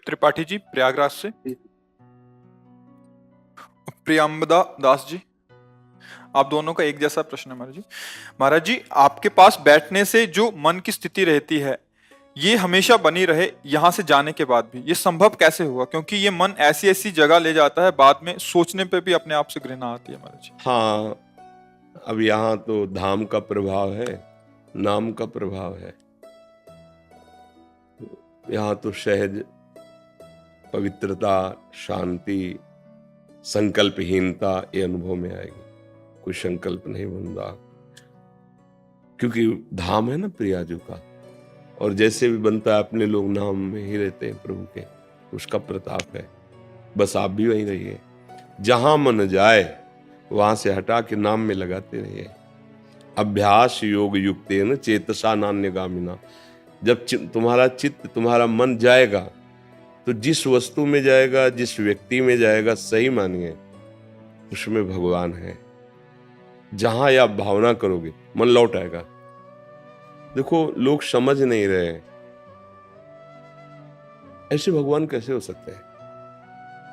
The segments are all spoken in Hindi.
त्रिपाठी जी प्रयागराज से। प्रियंबदा दास जी, आप दोनों का एक जैसा प्रश्न है महाराज जी। महाराज जी, आपके पास बैठने से जो मन की स्थिति रहती है, ये हमेशा बनी रहे यहाँ से जाने के बाद भी, ये संभव कैसे हुआ? क्योंकि ये मन ऐसी ऐसी जगह ले जाता है, बाद में सोचने पे भी अपने आप से घृणा आती है महाराज जी। हाँ, अब यहाँ तो धाम का प्रभाव है, नाम का प्रभाव है। यहाँ तो सहज पवित्रता, शांति, संकल्पहीनता ये अनुभव में आएगी। कोई संकल्प नहीं बन रहा, क्योंकि धाम है ना प्रियाजू का। और जैसे भी बनता है, अपने लोग नाम में ही रहते हैं प्रभु के, उसका प्रताप है। बस आप भी वहीं रहिए, जहां मन जाए वहां से हटा के नाम में लगाते रहिए। अभ्यास योग युक्तेन चेतसा नान्यगामिना। जब तुम्हारा चित्त, तुम्हारा मन जाएगा, तो जिस वस्तु में जाएगा, जिस व्यक्ति में जाएगा, सही मानिए उसमें भगवान है। जहां आप भावना करोगे मन लौट आएगा। देखो, लोग समझ नहीं रहे, ऐसे भगवान कैसे हो सकते हैं?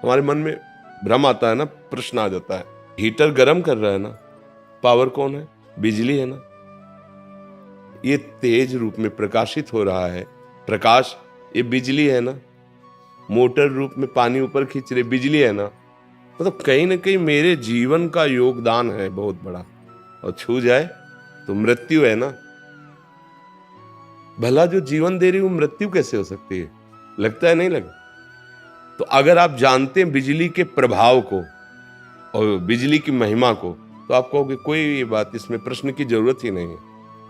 हमारे मन में भ्रम आता है ना, प्रश्न आ जाता है। हीटर गर्म कर रहा है ना, पावर कौन है? बिजली है ना। ये तेज रूप में प्रकाशित हो रहा है, प्रकाश ये बिजली है ना। मोटर रूप में पानी ऊपर खींच रहे, बिजली है ना। मतलब कहीं ना कहीं मेरे जीवन का योगदान है बहुत बड़ा, और छू जाए तो मृत्यु है ना। भला जो जीवन दे रही वो मृत्यु कैसे हो सकती है? लगता है नहीं लगा? तो अगर आप जानते हैं बिजली के प्रभाव को और बिजली की महिमा को, तो आप कहोगे कोई ये बात, इसमें प्रश्न की जरूरत ही नहीं है।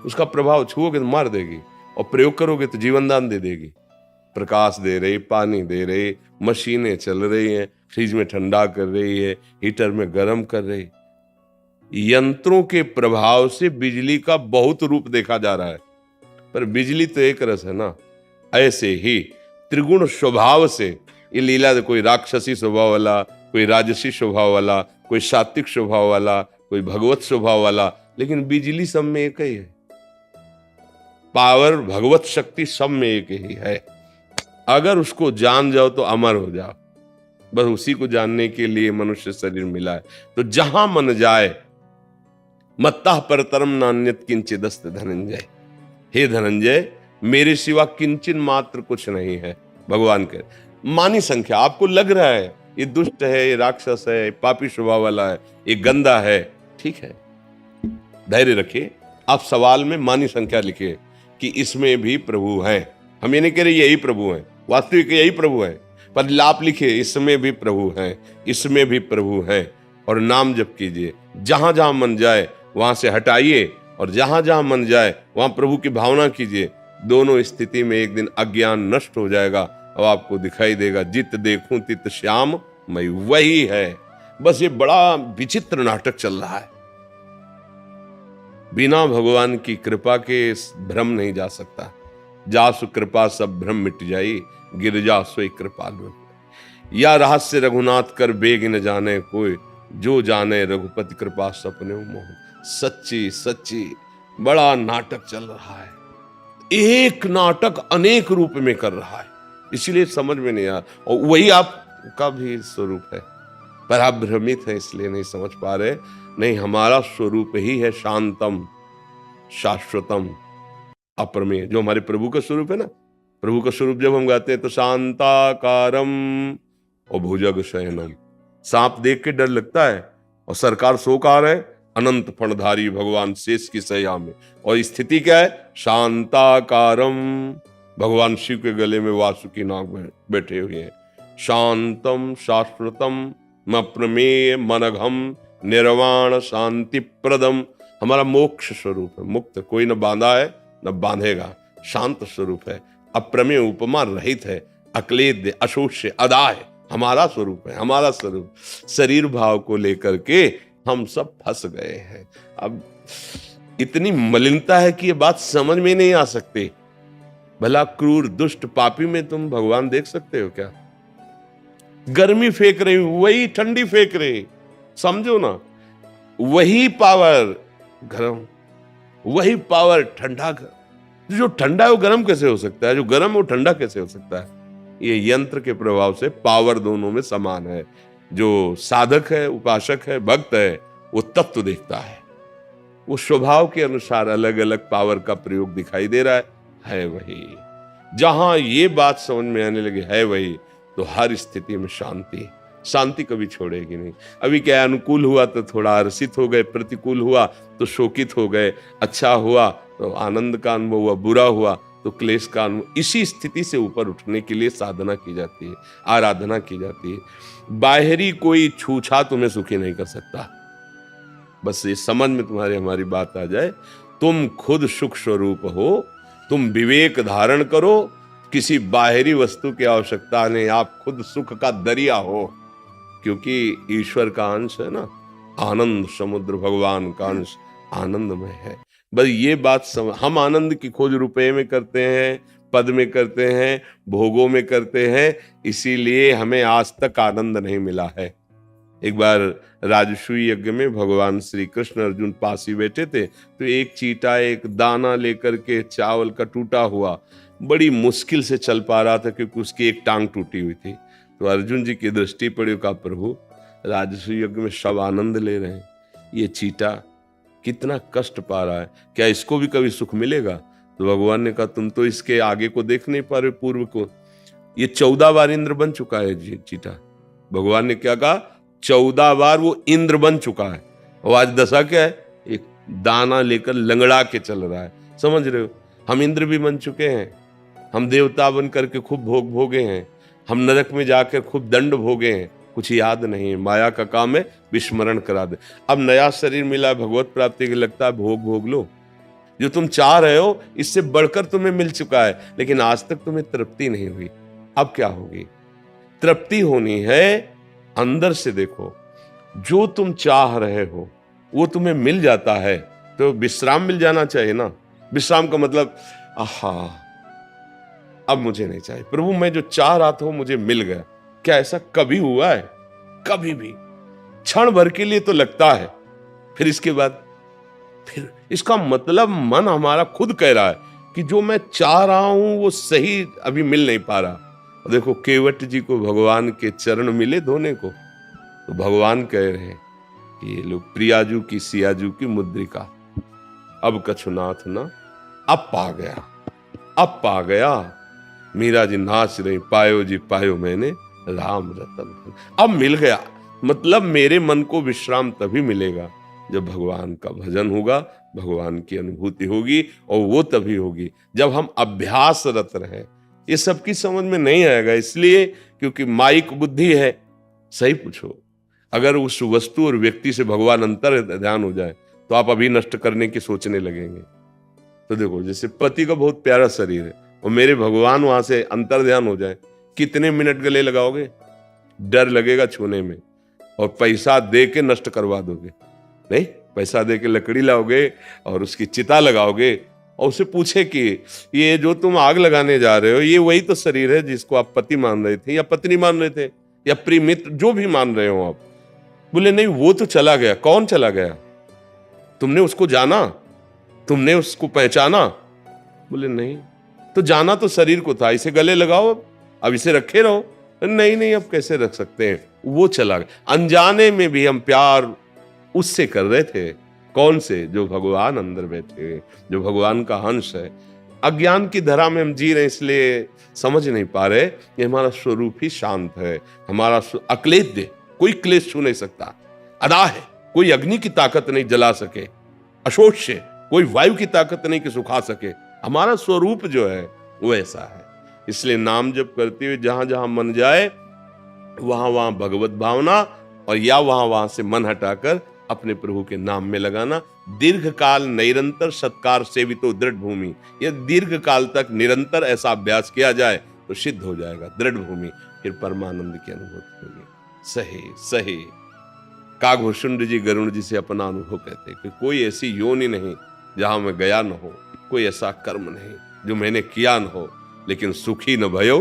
उसका प्रभाव छुओगे तो मार देगी, और प्रयोग करोगे तो जीवन दान दे देगी। प्रकाश दे रही, पानी दे रही, मशीनें चल रही हैं, फ्रिज में ठंडा कर रही है, हीटर में गर्म कर रही। यंत्रों के प्रभाव से बिजली का बहुत रूप देखा जा रहा है, पर बिजली तो एक रस है ना। ऐसे ही त्रिगुण स्वभाव से ये लीला, कोई राक्षसी स्वभाव वाला, कोई राजसी स्वभाव वाला, कोई सात्विक स्वभाव वाला, कोई भगवत स्वभाव वाला, लेकिन बिजली सब में एक ही है। पावर, भगवत शक्ति सब में एक ही है। अगर उसको जान जाओ तो अमर हो जाओ। बस उसी को जानने के लिए मनुष्य शरीर मिला है। तो जहां मन जाए, मत्तः परतरम नान्यत किंचिदस्त धनंजय। हे धनंजय, मेरे सिवा किंचन मात्र कुछ नहीं है। भगवान के मानी संख्या आपको लग रहा है ये दुष्ट है, ये राक्षस है, ये पापी स्वभाव वाला है, ये गंदा है, ठीक है, धैर्य रखिए। आप सवाल में मानी संख्या लिखिए कि इसमें भी प्रभु है। हम ये नहीं कह रहे यही प्रभु है, वास्तविक यही प्रभु है, पर आप लिखिए इसमें भी प्रभु है, इसमें भी प्रभु है। और नाम जप कीजिए। जहां जहां मन जाए वहां से हटाइए, और जहां जहां मन जाए वहां प्रभु की भावना कीजिए। दोनों स्थिति में एक दिन अज्ञान नष्ट हो जाएगा, और आपको दिखाई देगा जित देखूं तित श्याम मैं वही है। बस ये बड़ा विचित्र नाटक चल रहा है। बिना भगवान की कृपा के भ्रम नहीं जा सकता। जासु कृपा सब भ्रम मिट जाई, गिरजा सोई कृपालु। या रहस्य रघुनाथ कर बेग न जाने कोई, जो जाने रघुपति कृपा सपने मोह। सच्ची सच्ची बड़ा नाटक चल रहा है। एक नाटक अनेक रूप में कर रहा है, इसलिए समझ में नहीं आ रहा। और वही आपका भी स्वरूप है, पर आप भ्रमित हैं इसलिए नहीं समझ पा रहे। नहीं, हमारा स्वरूप ही है शांतम, शाश्वतम, अप्रमेय, जो हमारे प्रभु का स्वरूप है ना। प्रभु का स्वरूप जब हम गाते हैं तो शांताकारम और भुजग शयनम। सांप देख के डर लगता है, और सरकार सोकार है, अनंत फणधारी भगवान शेष की सैया में। और स्थिति क्या है? शांताकारम, भगवान शिव के गले में वासुकी नाग में बैठे हुए हैं। शांतम शाश्वतम अप्रमेय मनघम निर्वाण शांति प्रदम, हमारा मोक्ष स्वरूप है। मुक्त, कोई न बांधा है न बांधेगा, शांत स्वरूप है, अप्रमेय, उपमा रहित है, अक्लेद्य, अशोष्य, अदाय हमारा स्वरूप है। हमारा स्वरूप शरीर भाव को लेकर के हम सब फंस गए हैं। अब इतनी मलिनता है कि ये बात समझ में नहीं आ सकती। भला क्रूर दुष्ट पापी में तुम भगवान देख सकते हो क्या? गर्मी फेंक रही, वही ठंडी फेंक रही, समझो ना। वही पावर गरम, वही पावर ठंडा। जो ठंडा है वो गर्म कैसे हो सकता है? जो गर्म है वो ठंडा कैसे हो सकता है? ये यंत्र के प्रभाव से पावर दोनों में समान है। जो साधक है, उपासक है, भक्त है, वो तत्व देखता है, वो स्वभाव के अनुसार अलग अलग पावर का प्रयोग दिखाई दे रहा है वही। जहां ये बात समझ में आने लगी है वही, तो हर स्थिति में शांति कभी छोड़ेगी नहीं। अभी क्या, अनुकूल हुआ तो थोड़ा हर्षित हो गए, प्रतिकूल हुआ तो शोकित हो गए, अच्छा हुआ तो आनंद का अनुभव हुआ, बुरा हुआ तो क्लेश का अनुभव। इसी स्थिति से ऊपर उठने के लिए साधना की जाती है, आराधना की जाती है। बाहरी कोई छूछा तुम्हें सुखी नहीं कर सकता। बस ये समझ में तुम्हारी हमारी बात आ जाए, तुम खुद सुख स्वरूप हो, तुम विवेक धारण करो, किसी बाहरी वस्तु की आवश्यकता नहीं, आप खुद सुख का दरिया हो, क्योंकि ईश्वर का अंश है ना, आनंद समुद्र, भगवान का अंश आनंदमय है। बस ये बात हम आनंद की खोज रुपए में करते हैं, पद में करते हैं, भोगों में करते हैं, इसीलिए हमें आज तक आनंद नहीं मिला है। एक बार राजसूय यज्ञ में भगवान श्री कृष्ण अर्जुन पास ही बैठे थे, तो एक चींटा एक दाना लेकर के चावल का टूटा हुआ बड़ी मुश्किल से चल पा रहा था, क्योंकि उसकी एक टांग टूटी हुई थी। तो अर्जुन जी की दृष्टि पड़ी, कहा प्रभु राजसूय यज्ञ में सब आनंद ले रहे हैं, ये चींटा कितना कष्ट पा रहा है, क्या इसको भी कभी सुख मिलेगा? तो भगवान ने कहा तुम तो इसके आगे को देख नहीं पा रहे, पूर्व को। ये 14 बार इंद्र बन चुका है चींटा। भगवान ने क्या कहा? 14 बार वो इंद्र बन चुका है, और आज दशा क्या है? एक दाना लेकर लंगड़ा के चल रहा है। समझ रहे हो? हम इंद्र भी बन चुके हैं, हम देवता बन करके खूब भोग भोगे हैं, हम नरक में जाकर खूब दंड भोगे हैं, कुछ याद नहीं है। माया का काम है विस्मरण करा दे। अब नया शरीर मिला भगवत प्राप्ति के, लगता है भोग भोग लो, जो तुम चाह रहे हो इससे बढ़कर तुम्हें मिल चुका है, लेकिन आज तक तुम्हें तृप्ति नहीं हुई। अब क्या होगी? तृप्ति होनी है अंदर से। देखो, जो तुम चाह रहे हो वो तुम्हें मिल जाता है, तो विश्राम मिल जाना चाहिए ना। विश्राम का मतलब आहा अब मुझे नहीं चाहिए, प्रभु मैं जो चाह रहा था वो मुझे मिल गया। क्या ऐसा कभी हुआ है? कभी भी। क्षण भर के लिए तो लगता है, फिर इसके बाद फिर इसका मतलब मन हमारा खुद कह रहा है कि जो मैं चाह रहा हूं वो सही अभी मिल नहीं पा रहा। और देखो केवट जी को भगवान के चरण मिले धोने को, तो भगवान कह रहे हैं कि ये लोग प्रियाजू की सियाजू की मुद्रिका, अब कछुनाथ ना, अब पा गया, अब पा गया। मीरा जी नाच रही, पायो जी पायो मैंने राम रतन, अब मिल गया। मतलब मेरे मन को विश्राम तभी मिलेगा जब भगवान का भजन होगा, भगवान की अनुभूति होगी, और वो तभी होगी जब हम अभ्यासरत रहे। ये सबकी समझ में नहीं आएगा, इसलिए क्योंकि माइक बुद्धि है। सही पूछो, अगर उस वस्तु और व्यक्ति से भगवान अंतर ध्यान हो जाए तो आप अभी नष्ट करने की सोचने लगेंगे। तो देखो, जैसे पति का बहुत प्यारा शरीर है और मेरे भगवान वहां से अंतर ध्यान हो जाए, कितने मिनट गले लगाओगे? डर लगेगा छूने में, और पैसा दे के नष्ट करवा दोगे। नहीं, पैसा दे के लकड़ी लाओगे और उसकी चिता लगाओगे, और उसे पूछे कि ये जो तुम आग लगाने जा रहे हो, ये वही तो शरीर है जिसको आप पति मान रहे थे, या पत्नी मान रहे थे, या प्रिय मित्र, जो भी मान रहे हो आप? बोले नहीं, वो तो चला गया। कौन चला गया? तुमने उसको जाना? तुमने उसको पहचाना? बोले नहीं, तो जाना तो शरीर को था, इसे गले लगाओ, अब इसे रखे रहो। नहीं नहीं, अब कैसे रख सकते हैं? वो चला गया। अनजाने में भी हम प्यार उससे कर रहे थे। कौन से? जो भगवान अंदर बैठे, जो भगवान का अंश है। अज्ञान की धरा में हम जी रहे, इसलिए समझ नहीं पा रहे कि हमारा स्वरूप ही शांत है, हमारा अक्लेद्य, कोई क्लेश छू नहीं सकता, अदा है, कोई अग्नि की ताकत नहीं जला सके, अशोच्य, कोई वायु की ताकत नहीं कि सुखा सके। हमारा स्वरूप जो है वो ऐसा है। इसलिए नाम जप करते हुए जहां जहां मन जाए वहां वहां भगवत भावना, और या वहां वहां से मन हटाकर अपने प्रभु के नाम में लगाना। दीर्घ काल निरंतर सत्कार सेवितो दृढ़ भूमि, यह दीर्घ काल तक निरंतर ऐसा अभ्यास किया जाए तो सिद्ध हो जाएगा दृढ़ भूमि, फिर परमानंद की अनुभूति होगी। सही सही काकभूषुंड जी गरुण जी से अपना अनुभव कहते कि कोई ऐसी योनि नहीं जहां मैं गया न हो, कोई ऐसा कर्म नहीं जो मैंने किया न हो, लेकिन सुखी न भयो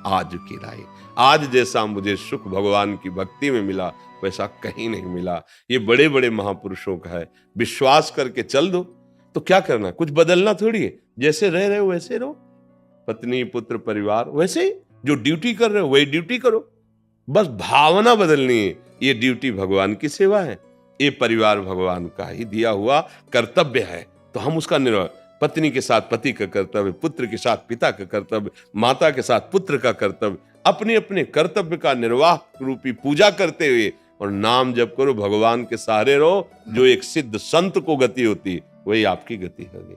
आज की राय। आज जैसा मुझे सुख भगवान की भक्ति में मिला वैसा कहीं नहीं मिला। ये बड़े बड़े महापुरुषों का है। विश्वास करके चल दो, तो क्या करना, कुछ बदलना थोड़ी है। जैसे रह रहे हो वैसे रहो, पत्नी पुत्र परिवार वैसे ही, जो ड्यूटी कर रहे हो वही ड्यूटी करो, बस भावना बदलनी है। ये ड्यूटी भगवान की सेवा है, ये परिवार भगवान का ही दिया हुआ कर्तव्य है, तो हम उसका निर्वाह, पत्नी के साथ पति का कर्तव्य, पुत्र के साथ पिता का कर्तव्य, माता के साथ पुत्र का कर्तव्य, अपने अपने कर्तव्य का निर्वाह रूपी पूजा करते हुए और नाम जप करो, भगवान के सहारे रहो। जो एक सिद्ध संत को गति होती है वही आपकी गति होगी।